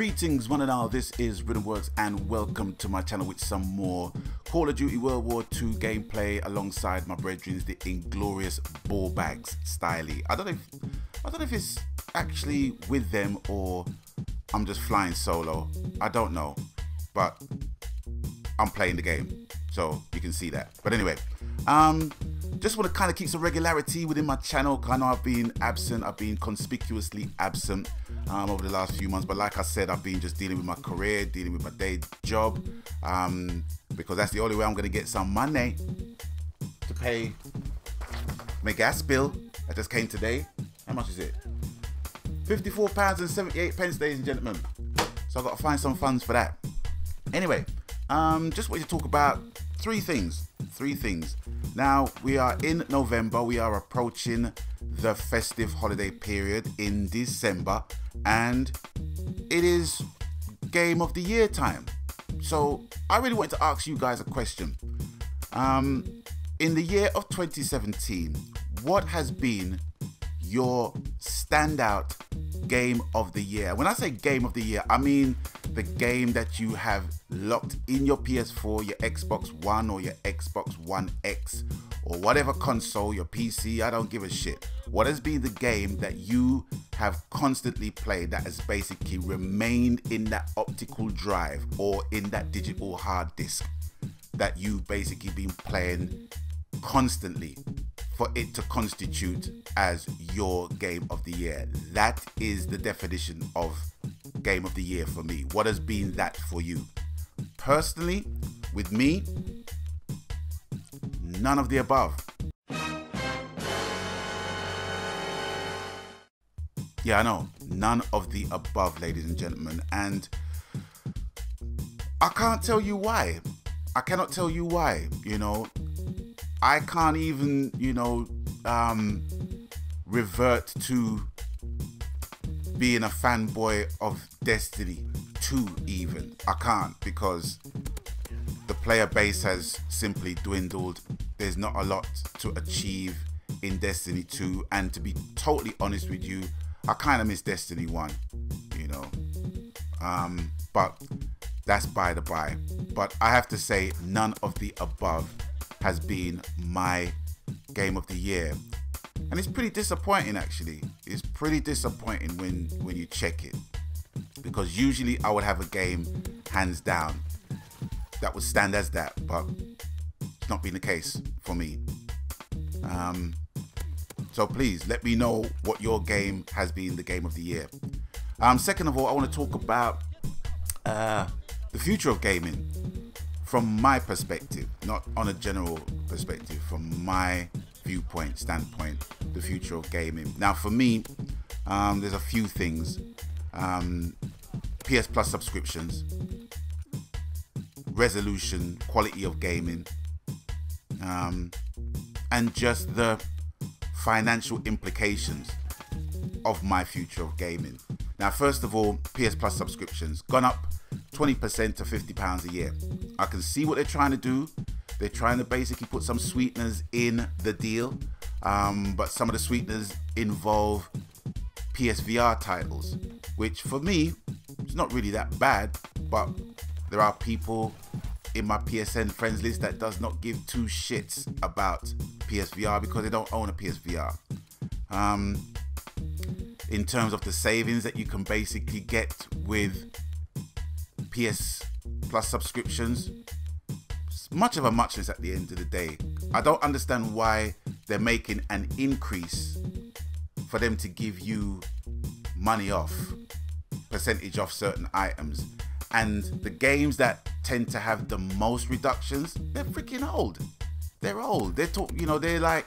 Greetings one and all, this is Rhythmworks and welcome to my channel with some more Call of Duty World War II gameplay alongside my brethren, the Inglorious Ball Bags Styly. I don't know if it's actually with them or I'm just flying solo. I don't know, but I'm playing the game, so you can see that. But anyway, just want to kind of keep some regularity within my channel. I know I've been absent. I've been conspicuously absent over the last few months, but like I said, I've been just dealing with my career, dealing with my day job, because that's the only way I'm going to get some money to pay my gas bill that just came today. How much is it? £54.78, ladies and gentlemen. So I've got to find some funds for that. Anyway, just wanted to talk about three things. Now, we are in November. We are approaching the festive holiday period in December, and it is Game of the Year time. So I really wanted to ask you guys a question. In the year of 2017, what has been your standout Game of the Year? When I say Game of the Year, I mean the game that you have locked in your PS4, your Xbox One or your Xbox One X or whatever console, your PC, I don't give a shit. What has been the game that you have constantly played that has basically remained in that optical drive or in that digital hard disk that you basically been playing constantly for it to constitute as your Game of the Year? That is the definition of Game of the Year for me. What has been that for you? Personally, with me, none of the above. Yeah, I know, none of the above, ladies and gentlemen, and I can't tell you why. I cannot tell you why, you know. I can't even, you know, revert to being a fanboy of Destiny 2 even. I can't, because the player base has simply dwindled. There's not a lot to achieve in Destiny 2, and to be totally honest with you, I kind of miss Destiny 1, you know. But that's by the by. But I have to say, none of the above has been my Game of the Year, and it's pretty disappointing. Actually, it's pretty disappointing when you check it, because usually I would have a game hands down that would stand as that, but it's not been the case for me. So please let me know what your game has been the Game of the Year. Second of all, I want to talk about the future of gaming from my perspective, not on a general perspective, from my viewpoint, standpoint, the future of gaming. Now for me, there's a few things. PS Plus subscriptions, resolution, quality of gaming, and just the financial implications of my future of gaming. Now, first of all, PS Plus subscriptions gone up 20% to £50 a year. I can see what they're trying to do. They're trying to basically put some sweeteners in the deal, but some of the sweeteners involve PSVR titles, which for me, it's not really that bad, but there are people in my PSN friends list that does not give two shits about PSVR because they don't own a PSVR. In terms of the savings that you can basically get with PS Plus subscriptions, it's much of a muchness at the end of the day. I don't understand why they're making an increase for them to give you money off, percentage off certain items, and the games that tend to have the most reductions, they're freaking old. They're old. They're like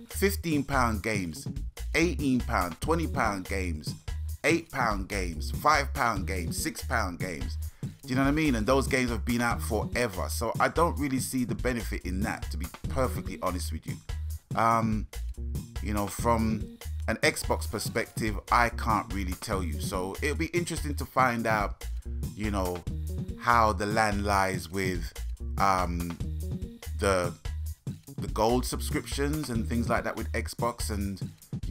£15 games, £18, £20 games, £8 games, £5 games, £6 games. Do you know what I mean? And those games have been out forever. So I don't really see the benefit in that, to be perfectly honest with you. You know, from an Xbox perspective, I can't really tell you. So it'll be interesting to find out, you know, how the land lies with the gold subscriptions and things like that with Xbox, and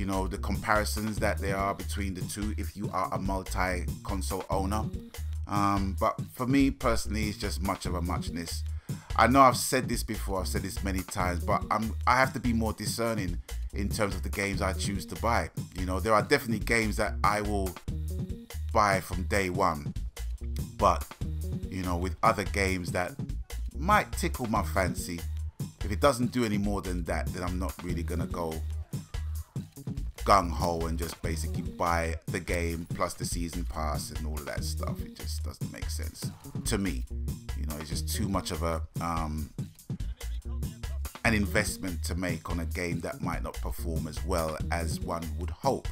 you know, the comparisons that there are between the two if you are a multi-console owner. But for me personally, it's just much of a muchness. I know I've said this before, I've said this many times, but I have to be more discerning in terms of the games I choose to buy. You know, there are definitely games that I will buy from day one, but you know, with other games that might tickle my fancy, if it doesn't do any more than that, then I'm not really gonna go gung-ho and just basically buy the game plus the season pass and all of that stuff. It just doesn't make sense to me. You know, it's just too much of a an investment to make on a game that might not perform as well as one would hope.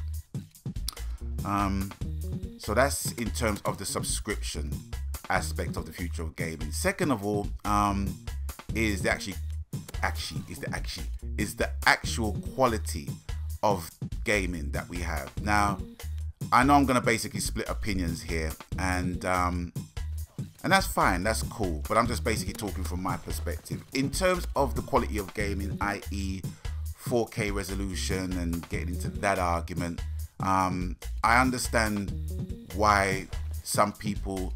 So that's in terms of the subscription aspect of the future of gaming. Second of all, is the actual quality of gaming that we have. Now, I know I'm gonna basically split opinions here, and that's fine, that's cool, but I'm just basically talking from my perspective. In terms of the quality of gaming, i.e. 4K resolution, and getting into that argument, I understand why some people,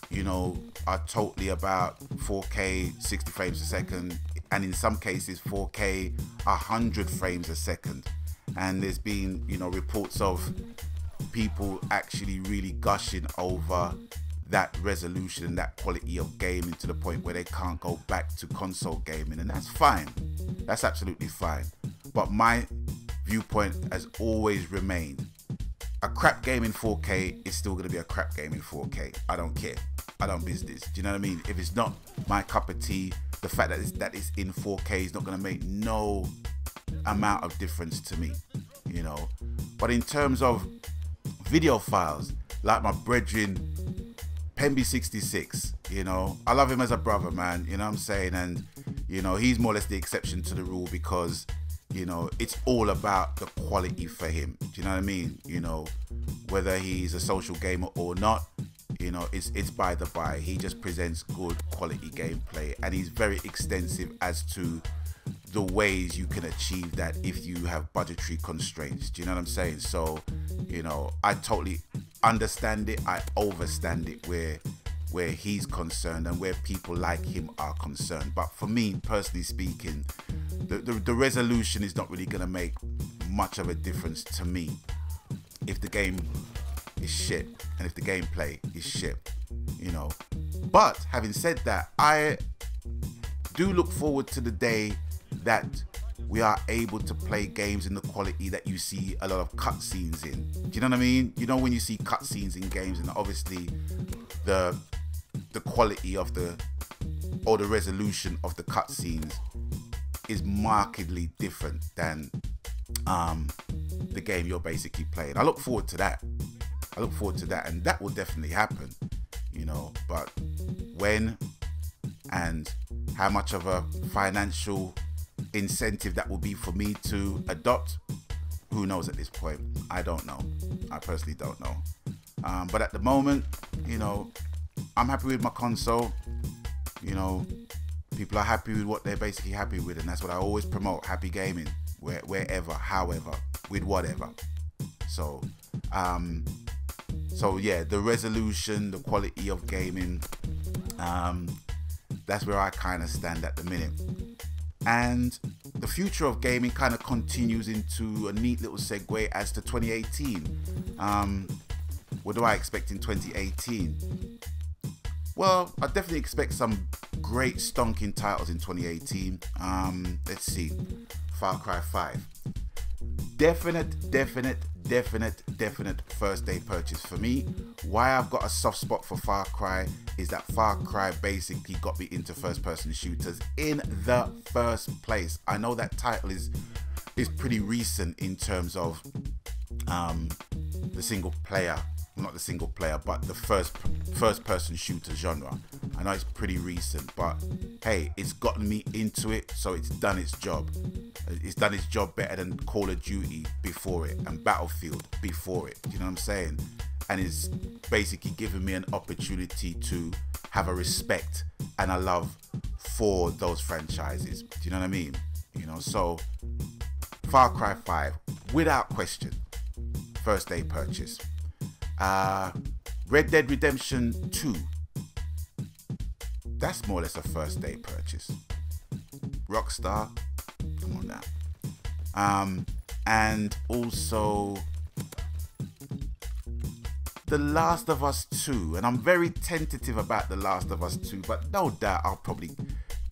you know, are totally about 4K 60 frames a second, and in some cases 4K 100 frames a second. And there's been, you know, reports of people actually really gushing over that resolution and that quality of gaming to the point where they can't go back to console gaming, and that's fine. That's absolutely fine. But my viewpoint has always remained, a crap game in 4K is still going to be a crap game in 4K. I don't care. I don't business. Do you know what I mean? If it's not my cup of tea, the fact that it's in 4K is not going to make no amount of difference to me, you know. But in terms of video files, like my brethren Pemby66, you know, I love him as a brother, man, you know what I'm saying? And you know, he's more or less the exception to the rule, because you know, it's all about the quality for him. Do you know what I mean? You know, whether he's a social gamer or not, you know, it's by the by. He just presents good quality gameplay, and he's very extensive as to the ways you can achieve that if you have budgetary constraints. Do you know what I'm saying? So, you know, I totally understand it. I overstand it where he's concerned and where people like him are concerned. But for me, personally speaking, the resolution is not really going to make much of a difference to me if the game is shit and if the gameplay is shit, you know. But having said that, I do look forward to the day that we are able to play games in the quality that you see a lot of cutscenes in. Do you know what I mean? You know, when you see cutscenes in games, and obviously the quality of the resolution of the cutscenes is markedly different than the game you're basically playing. I look forward to that. I look forward to that, and that will definitely happen, you know. But when and how much of a financial incentive that will be for me to adopt, who knows at this point? I don't know. I personally don't know. But at the moment, you know, I'm happy with my console. You know, people are happy with what they're basically happy with, and that's what I always promote: happy gaming, wherever, however, with whatever. So, so yeah, the resolution, the quality of gaming, that's where I kind of stand at the minute. And the future of gaming kind of continues into a neat little segue as to 2018. What do I expect in 2018? Well, I definitely expect some great stonking titles in 2018. Let's see. Far Cry 5. Definite first day purchase for me. Why I've got a soft spot for Far Cry is that Far Cry basically got me into first person shooters in the first place. I know that title is pretty recent in terms of the single player, not the single player, but the first person shooter genre. I know it's pretty recent, but hey, it's gotten me into it, so it's done its job. It's done its job better than Call of Duty before it and Battlefield before it. You know what I'm saying? And it's basically given me an opportunity to have a respect and a love for those franchises. Do you know what I mean? You know, so Far Cry 5, without question, first day purchase. Red Dead Redemption 2, that's more or less a first day purchase. Rockstar, come on now. And also The Last of Us 2, and I'm very tentative about The Last of Us 2, but no doubt I'll probably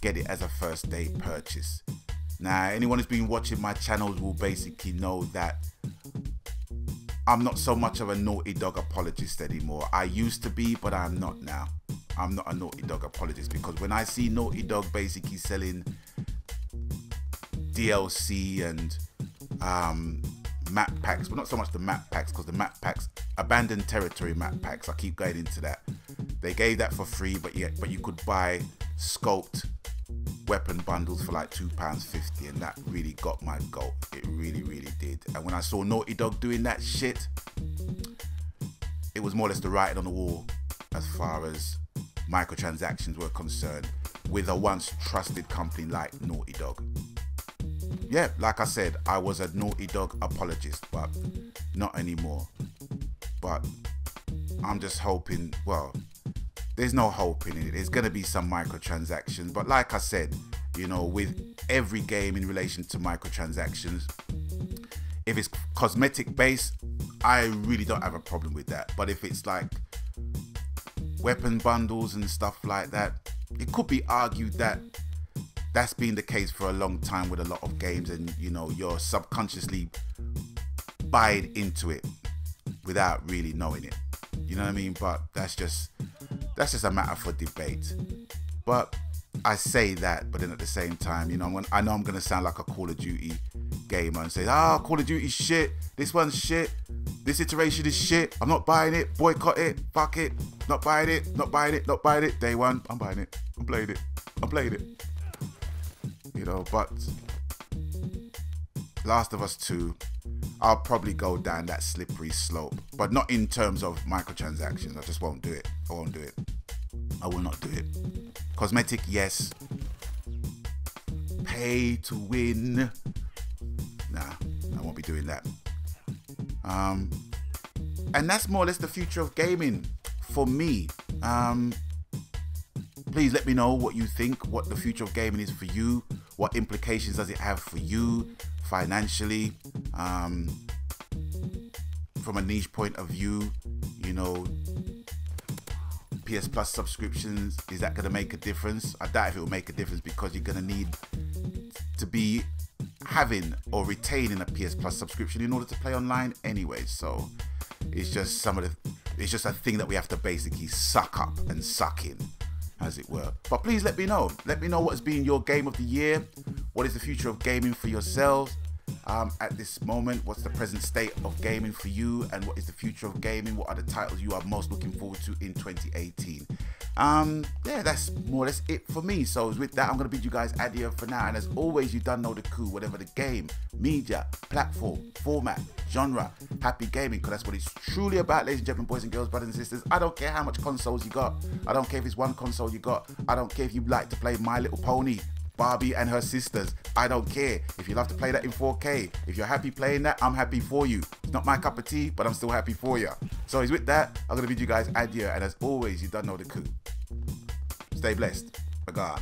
get it as a first day purchase. Now, anyone who's been watching my channels will basically know that I'm not so much of a Naughty Dog apologist anymore. I used to be, but I'm not now. I'm not a Naughty Dog apologist, because when I see Naughty Dog basically selling DLC and map packs, but not so much the map packs, because the map packs, abandoned territory map packs, I keep going into that. They gave that for free, but you could buy scoped weapon bundles for like £2.50, and that really got my goat. It really, really did. And when I saw Naughty Dog doing that shit, it was more or less the writing on the wall as far as microtransactions were concerned with a once trusted company like Naughty Dog. Yeah, like I said, I was a Naughty Dog apologist, but not anymore. But I'm just hoping, well, there's no hope in it. There's going to be some microtransactions. But like I said, you know, with every game in relation to microtransactions, if it's cosmetic based, I really don't have a problem with that. But if it's like weapon bundles and stuff like that, it could be argued that that's been the case for a long time with a lot of games, and you know, you're subconsciously buying into it without really knowing it. You know what I mean? But that's just a matter for debate. But I say that, but then at the same time, you know, when I know I'm gonna sound like a Call of Duty gamer and say, Call of Duty shit, this one's shit, this iteration is shit, I'm not buying it, boycott it, fuck it, not buying it, not buying it, not buying it. Day one, I'm buying it, I'm playing it, I'm playing it. You know, but Last of Us 2, I'll probably go down that slippery slope, but not in terms of microtransactions. I just won't do it. I won't do it. I will not do it. Cosmetic, yes. Pay to win. Nah, I won't be doing that. And that's more or less the future of gaming for me. Please let me know what you think, what the future of gaming is for you. What implications does it have for you financially? From a niche point of view, you know, PS Plus subscriptions, is that going to make a difference? I doubt if it will make a difference, because you're going to need to be having or retaining a PS Plus subscription in order to play online anyway. So it's just it's just a thing that we have to basically suck up and suck in, as it were. But please let me know. Let me know what has been your game of the year. What is the future of gaming for yourselves at this moment? What's the present state of gaming for you? And what is the future of gaming? What are the titles you are most looking forward to in 2018? Yeah, that's more or less it for me. So with that, I'm going to bid you guys adieu for now. And as always, you done know the coup. Whatever the game, media, platform, format, genre, happy gaming, because that's what it's truly about, ladies and gentlemen, boys and girls, brothers and sisters. I don't care how much consoles you got. I don't care if it's one console you got. I don't care if you like to play My Little Pony, Barbie and her sisters. I don't care if you love to play that in 4K. If you're happy playing that, I'm happy for you. It's not my cup of tea, but I'm still happy for you. So with that, I'm going to bid you guys adieu. And as always, you done know the coup. Stay blessed. Bye God.